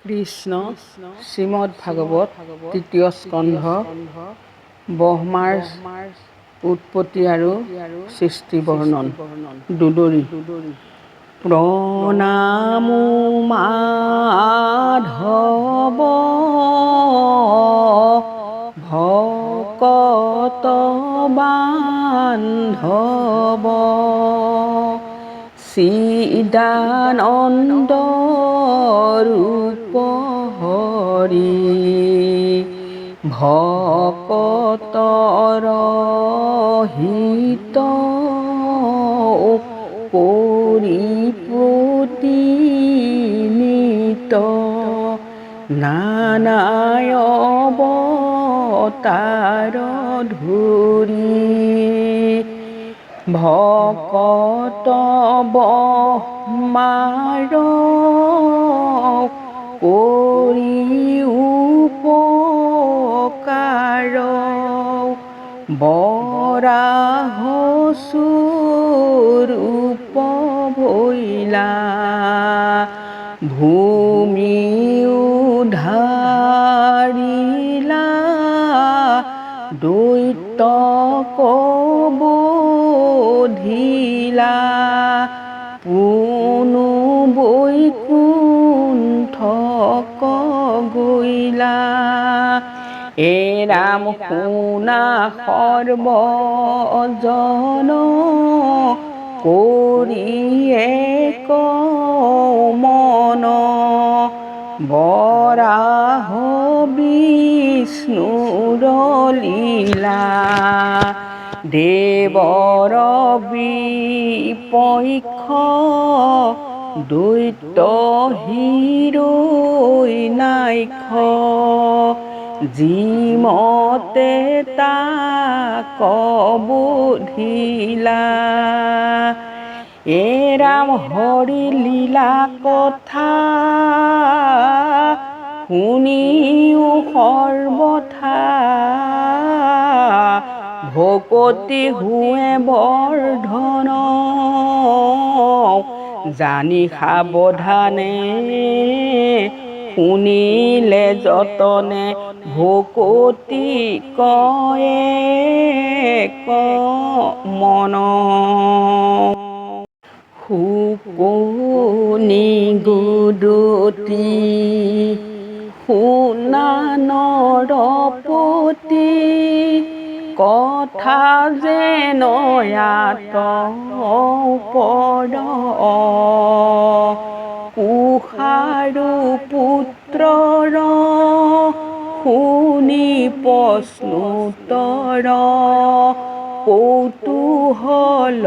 কৃষ্ণ শ্ৰীমদ ভাগৱত তৃতীয় স্কন্ধ ব্ৰহ্মাৰ উৎপত্তি আৰু সৃষ্টি বৰ্ণন। দুদৰী প্ৰণামো মাধৱ ভকত বান্ধৱ চিদানন্দ ৰূপ হৰি ভকতৰ হিত পৰিপুতিনিত নানায় অৱতাৰ ধৰি ভকত ব্ৰহ্মাৰ কৰি উপকাৰ বৰাহ স্বৰূপ ভৈলা ভূমি উদ্ধাৰিলা দৈত্যক বধিলা পুনু বৈকুণ্ঠক গৈলা এ ৰাম শুনা সৰ্বজন কৰিয়ে মন বৰাহ বিষ্ণুৰ লীলা দেৱৰ বিপক্ষ দৈত্য হিৰৈ নাইক্ষ যিমতে তাক বধিলা এ ৰাম হৰি লীলা কথা শুনিও সৰ্বথা ভকতি হুৱে বৰ্ধন জানি সাৱধানে শুনিলে যতনে ভকতি কয়ে মন শুকনি গুদতি শুনা নৰপতি কথা যে নয়াত পদ কুশাৰু পুত্ৰৰ শুনি প্ৰশ্নোত্তৰ কৌতূহল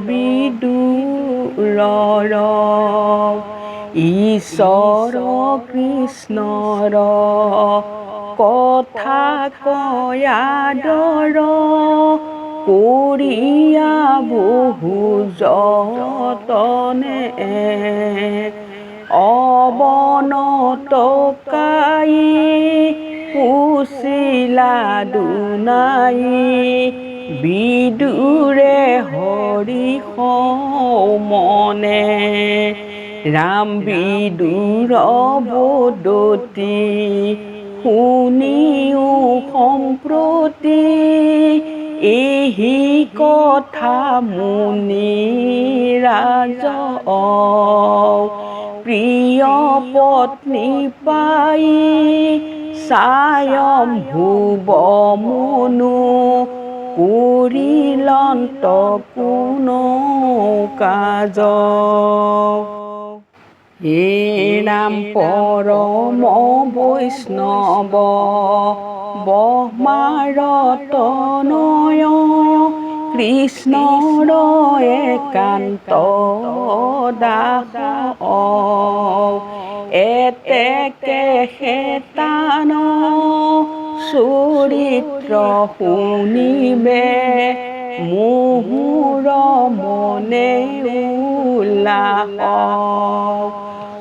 বিদুৰৰ ঈশ্বৰ কৃষ্ণৰ কথা কয়াদৰ কৰিয়া বহু যতনে অৱনতকাই পুছিলা দুনাই বিদুৰে হৰি মনে ৰাম বিদুৰ বদতি শুনিও সম্প্ৰতি এহি কথা মুনি ৰাজ প্ৰিয় পত্নী পাই স্বয়ম্ভুৱ মনু কৰিলন্ত কোনো কাজ হে ৰাম পৰম বৈষ্ণৱ ব্ৰহ্মাৰ তনয় কৃষ্ণৰ একান্ত দাস এতেকে হেতান চৰিত্ৰ শুনিবে মোহৰ মনে উল্লাস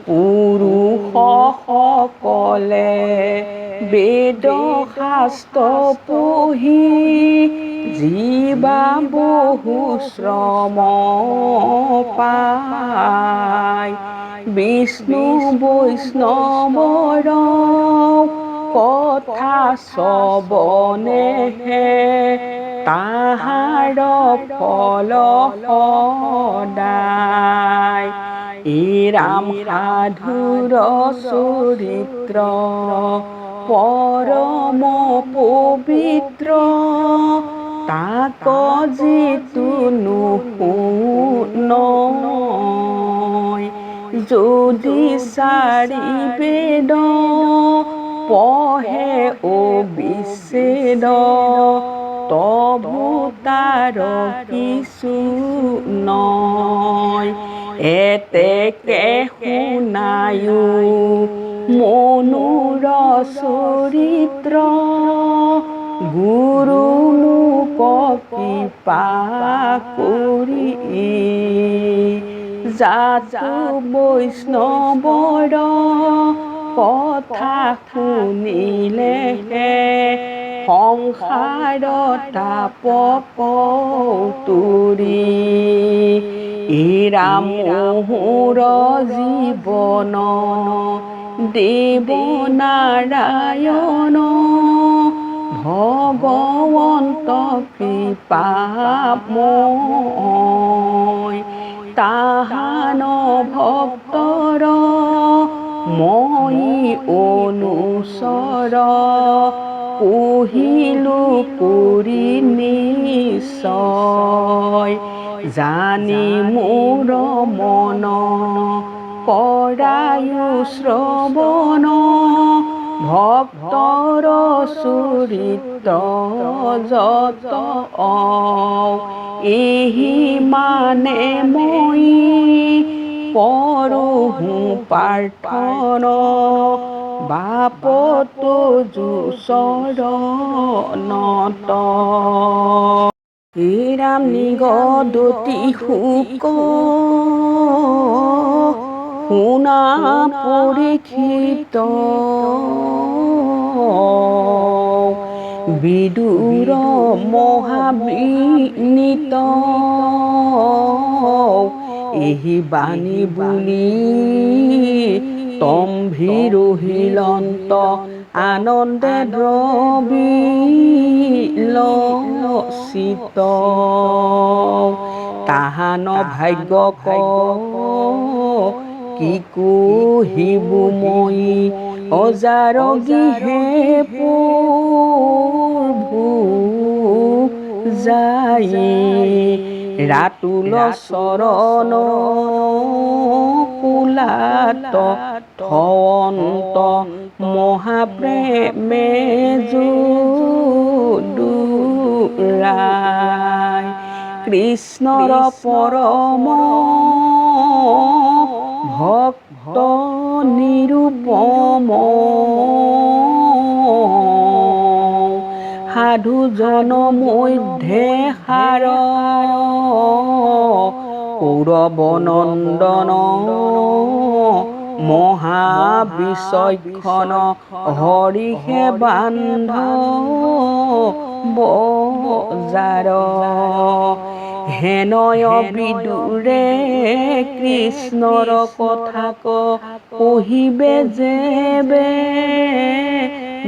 পুৰুষসকলে বেদ শাস্ত্ৰ পঢ়ি জীৱা বহু শ্ৰম পায় বিষ্ণু বৈষ্ণৱৰ কথা শ্ৰৱণেহে তাহাৰ ফল সদায়। এই ৰাম সাধুৰ চৰিত্ৰ পৰম পবিত্ৰ, তাক যিটো নুশুনয়। যদি চাৰি বেদ পঢ়ে অবিচ্ছেদ, তবু তাৰ কিছু নয়। এতেকে শুনায়ো মনুৰ চৰিত্ৰ, গুৰু মোক কৃপা কৰি। জাতু বৈষ্ণৱৰ কথা শুনিলেহে সংসাৰ তাপ কৌতুৰী। এই ৰাম মোহৰ জীৱন দেৱ নাৰায়ণ, ভগৱন্ত কৃপাময়। তাহান ভক্তৰ মই অনুচৰ, পঢ়িলো কৰি নিশ্চয়। জানি মোৰ মন কৰায়ো শ্ৰৱণ, ভক্তৰ চৰিত্ৰ যত এহি মানে মই কৰোঁ প্ৰাৰ্থন, বাপতো চৰণত। হে ৰাম নিগদতি শোক শুনা পৰীক্ষিত, বিদুৰ মহাবিনীত এহি বাণী বুলি তম্ভীৰহিলন্ত আনন্দে দ্ৰবিলচিত। তাহান ভাগ্য কি কহিবো মই, অজাৰ গৃহে পূৰ্বু যাই। ৰাতুল চৰণ কুলাত থৱন্ত, মহাপ্ৰেমে জুদুৰাই। কৃষ্ণৰ পৰম ভক্ত নিৰুপম, সাধুজন মধ্যে সাৰ, কৌৰৱ নন্দন মহাবিচক্ষণ, হৰিষে বান্ধৱ জাৰ। হেনয় বিদুৰে কৃষ্ণৰ কথাক কহিবে যেবে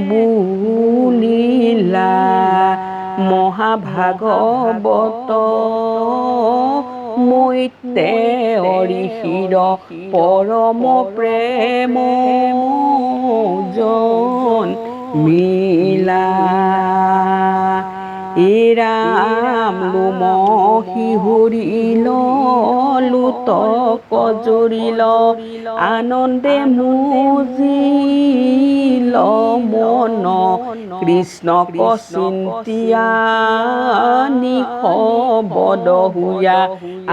বুলিলা, মহাভাগৱত মৈতে ঋষিৰ পৰম প্ৰেম জন্মিলা। এই ৰাম লোম শিহুৰিল, লোতক জুৰিল, আনন্দে মুজিল মন, কৃষ্ণক চিন্তিয়া নিশবদ হুয়া,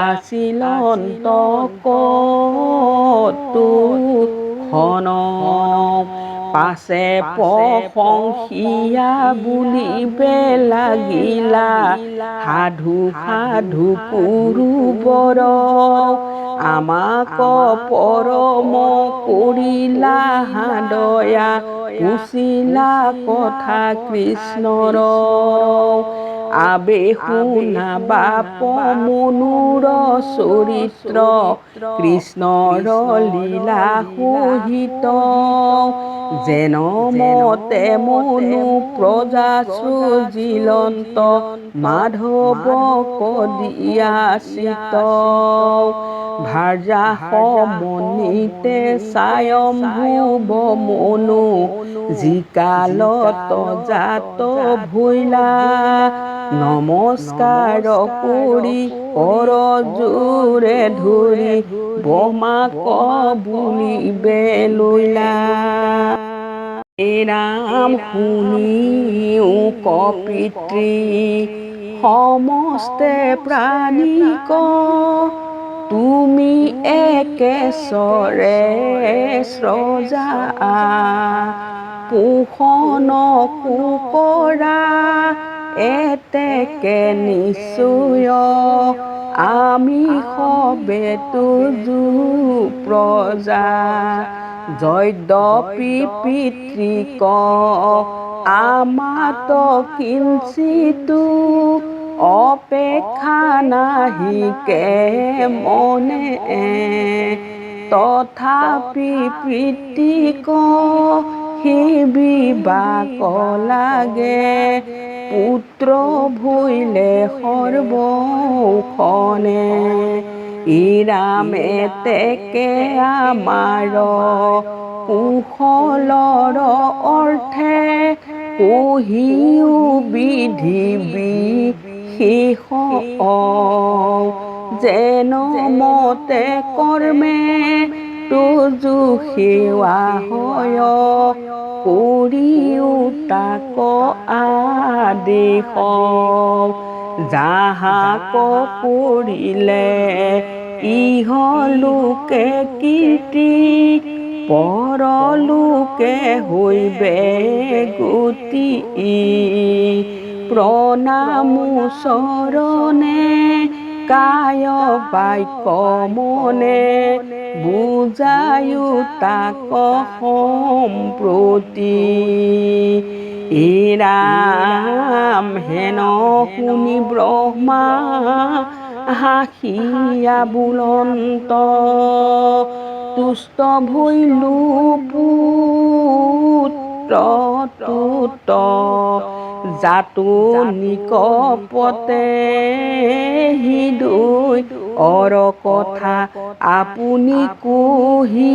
আছিল অন্তকতুক্ষণ। পাছে প্ৰশংসিয়া বুলিবে লাগিলা, সাধু সাধু কুৰুবৰ, আমাক পৰম কৰিলা দয়া, পুছিলা কথা কৃষ্ণৰ। আবে শুনা বাপ মনুৰ চৰিত্ৰ কৃষ্ণৰ লীলা সহিত যেন মতে মনু প্ৰজা সৃজিলন্ত মাধৱ কদিয়াচিত ভাৰ্যা সমন্বিতে স্বয়ম্ভুৱ মনু যিকালত জাত ভৈলা নমস্কাৰ কৰি কৰ জোৰে ধৰি ব্ৰহ্মাক বুলিবে লৈলা ৰাম শুনিও কপিতৃ সমস্তে প্ৰাণীক তুমি একেশ্বৰে স্ৰজা পোষণ কুকৰা এতেকে নিশ্চয় আমি সবে তুজু প্ৰজা যদ্যপি পিতৃক আমাত কিঞ্চিতো অপেক্ষা নাহিকে মনে তথাপি পিতৃক বিবাক লাগে পুত্ৰ ভৈলে সৰ্বখনে ৰামে তেকে আমাৰ কুশলৰ অৰ্থে কহিও বিধি বিশেষ যেন মতে কৰ্মে তুজু সেৱা হয় কৰিও তাক আদেশ যাহাক কৰিলে ইহলোকে কীৰ্তি পৰলোকে হৈবে গতি প্ৰণামো চৰণে কায় বাক্য মনে বুজায়ো তাক সম্প্ৰতি ৰাম হেন শুনি ব্ৰহ্মা হাঁহিয়া বুলন্ত তুষ্ট ভৈলু পুত্ৰ তুত জাতো নিকপতে হৃদয় অৰ কথা আপুনি কহিলি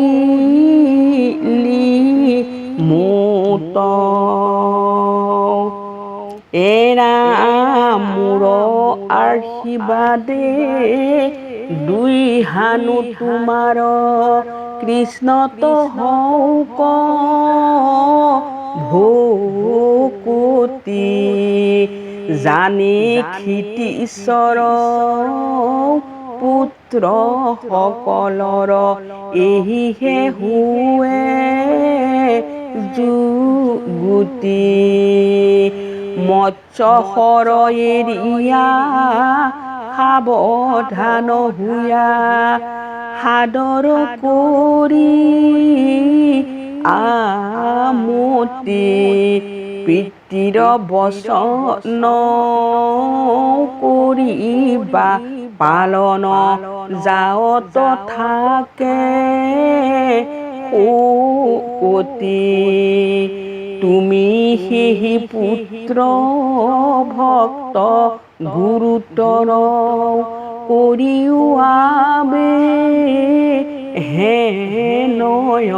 মোত ৰাম মোৰ আশীৰ্বাদে দুই হানু তোমাৰ কৃষ্ণত হৌক ভকতি জানি ক্ষিতীশ্বৰ পুত্ৰ সকলৰ এহিহে হুৱে যুগুতি মৎস্য শৰ এৰিয়া সাৱধান হুয়া সাদৰ কৰি আমতি পিতৃৰ বচন কৰিবা পালন যাৱত থাকে সুকতি তুমি সেই পুত্ৰ ভক্ত গুৰুতৰ কৰিও আবে হেনয়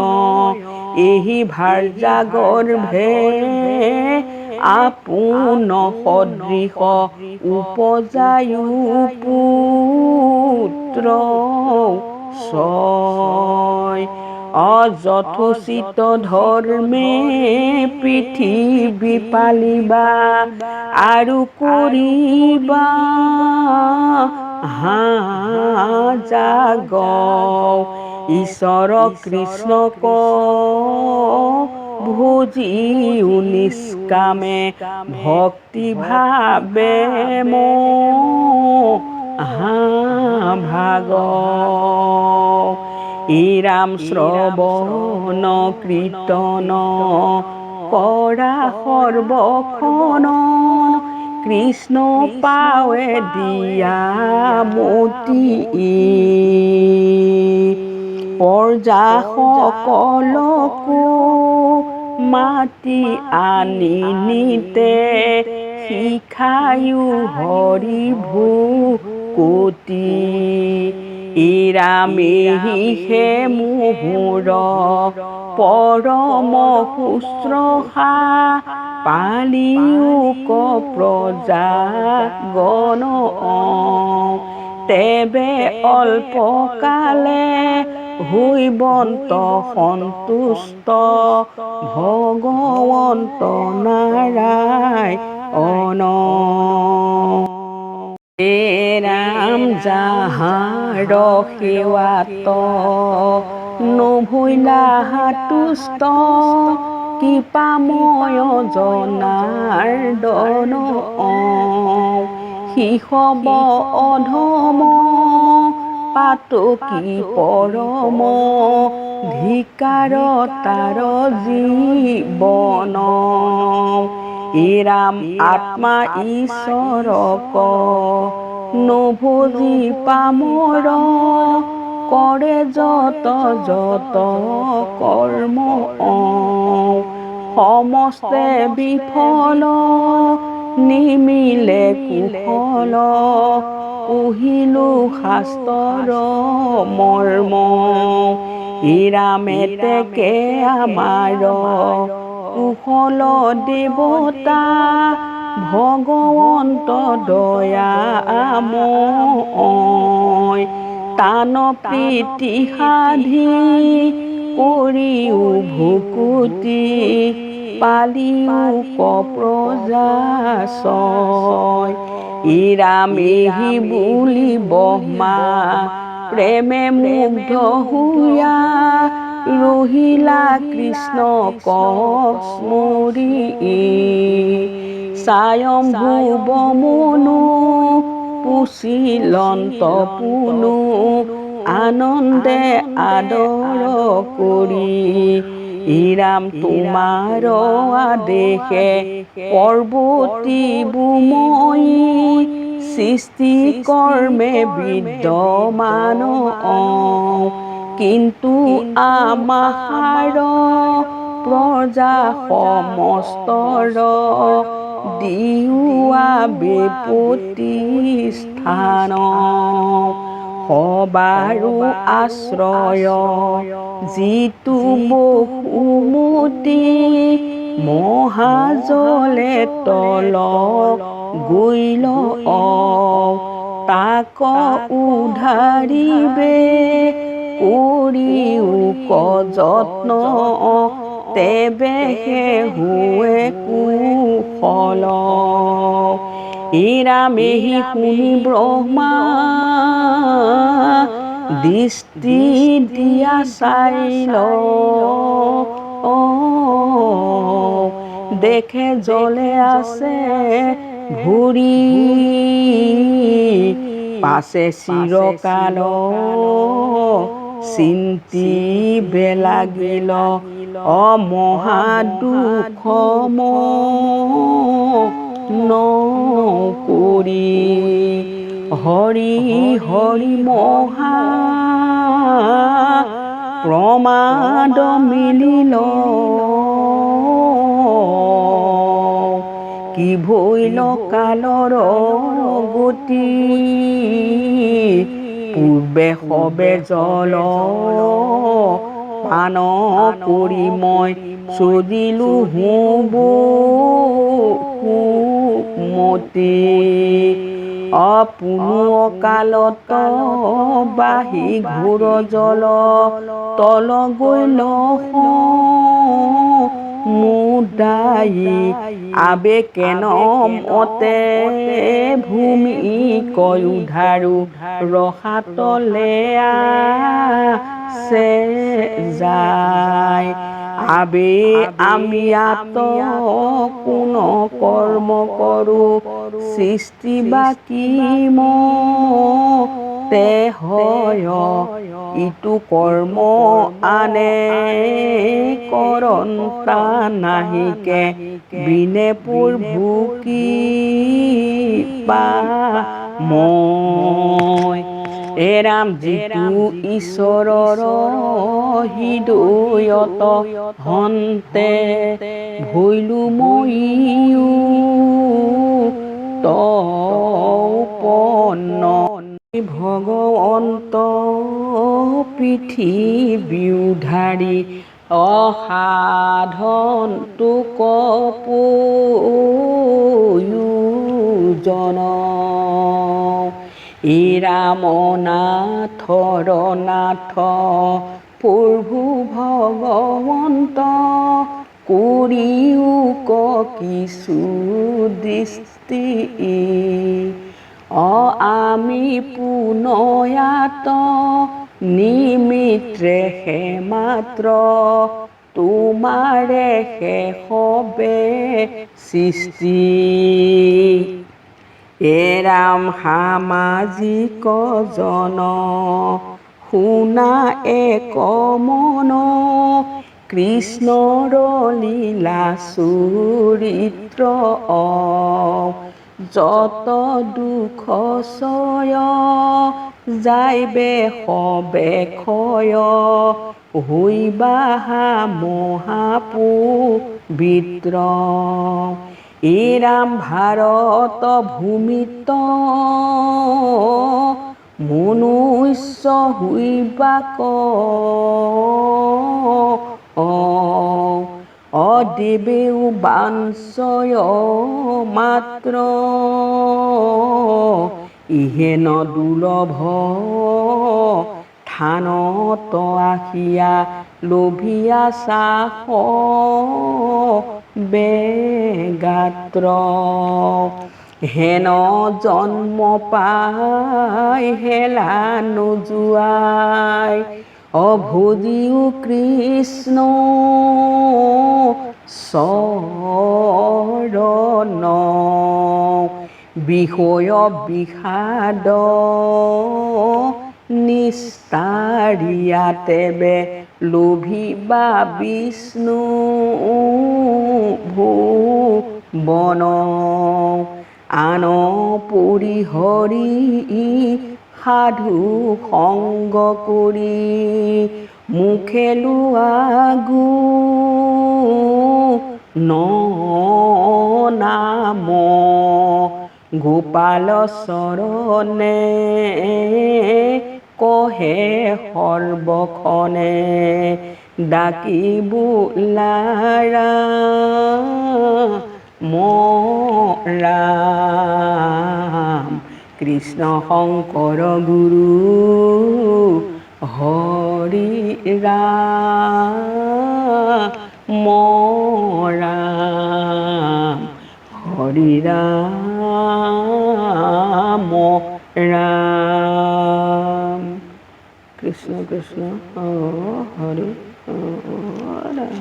এহি ভাৰ্যা গৰ্ভে আপোন সদৃশ উপজায়ু পুত্ৰ ছয় অযথোচিত ধৰ্মে পৃথিৱী পালিবা আৰু কৰিবা জাগ ঈশ্বৰ কৃষ্ণক ভুজিও নিষ্কামে ভক্তি ভাবে ভাগ ৰাম শ্ৰৱণ কীৰ্তন কৰা সৰ্বখন কৃষ্ণ পাৱে দিয়া মতি প্ৰজা সকলকো মাতি আনি নিতে শিখায়ো হৰি ভকতি ইৰামেহিষে মোহৰ পৰম শুশ্ৰূষা পালিয়োক প্ৰজা গণ তেবে অল্পকালে হৈবন্ত সন্তুষ্ট ভগৱন্ত নাৰায়ণ হে ৰাম যাহাৰ সেৱাত নভৈলা তুষ্ট কৃপাময় জনাৰ্দন শিশৱ অধম পাতকী পৰম ধিকাৰ তাৰ জীৱন ৰাম আত্মা ঈশ্বৰক নভজি পামৰ কৰে যত যত কৰ্ম সমস্তে বিফল নিমিলে কুশল পুহিলো শাস্ত্ৰৰ মৰ্ম ৰামে তেকে আমাৰ কুশল দেৱতা ভগৱন্ত দয়াময় তান প্ৰীতি সাধি কৰিও ভকতি পালিয়োক প্ৰজা ছয় ৰামেহি বুলি ব্ৰহ্মা প্ৰেমে মুগ্ধ হৈয়া ৰহিলা কৃষ্ণক স্মৰি স্বয়ম্ভুৱ মনু পুছিলন্ত পুনু আনন্দে আদৰ কৰি ৰাম তোমাৰ আদেশে পৰ্বতী বুময়ী সৃষ্টি কৰ্মে বিদ্যমান কিন্তু আমাৰ প্ৰজা সমস্তৰ দিওৱা বেপতি স্থান সবাৰো আশ্ৰয় যিটো বহুমতি মহাজলে তল গৈল তাক উদ্ধাৰিবে কৰিয়োক যত্ন তেবেহে হুৱে কুশল ৰামেহি শুনি ব্ৰহ্মা দৃষ্টি দিয়া চাইল দেখে জলে আছে ঘূৰি পাছে চিৰকাল চিন্তিবে লাগিল মহাদুখ ন কৰি হৰি হৰি মহা প্ৰমাদ মিলিল কি ভৈল কালৰ গতি পূৰ্বে সবে জল পান কৰি মই চজিলো মতি পুনু অকালত বাহি ঘোৰ জল তল গৈল মুদায়ী আবেকেন মতে ভূমি কয় উদ্ধাৰো ৰসাতলে আছে যায় আবে আমি আত কোন কৰ্ম কৰো সৃষ্টি বাকী তে হয় ইটো কৰ্ম আনে কৰন্তা নাহিকে বিনে পূৰ্ভু কি পা মই এৰাম যিটো ঈশ্বৰৰ হৃদয়ত হন্তে ভৈলো মইও তপন্ন ভগৱন্ত পৃথিৱীধাৰী অসাধন তোক প্ৰয়োজন এই ৰামনাথৰ নাথ প্ৰভু ভগৱন্ত কৰিও কিছু দৃষ্টি আমি পুনয়াত নিমিত্ৰে হে মাত্ৰ তোমাৰে হে হবে সৃষ্টি এৰাম সামাজিক জন শুনা এক মন কৃষ্ণৰ লীলা চৰিত্ৰ যত দুখ সয় যাইবে হবে ক্ষয় হইবা মহাপবিত্ৰ এই ৰাম ভাৰত ভূমিত মনুষ্য হইবাক অদেৱেও বাঞ্ছয় মাত্ৰ ইহেন দুৰ্লভ থানত আহিয়া লোভিয়া চাহ বেগাত্ৰ হেন জন্ম পাই হেলা নোযোৱাই অভুজিও কৃষ্ণ চৰণ বিষয় বিষাদ নিস্তাৰিয়া তেবে লোভিবা বিষ্ণু ভুৱন আন পৰিহৰি সাধু সংগ কৰি মুখে লোৱা ন নাম গোপাল চৰণে কহে সৰ্বক্ষণে ডাকি বোলাৰা ৰাম কৃষ্ণ শংকৰ গুৰু হৰি ৰাম হৰি ৰাম ৰাম কৃষ্ণ কৃষ্ণ হৰি ৰাম।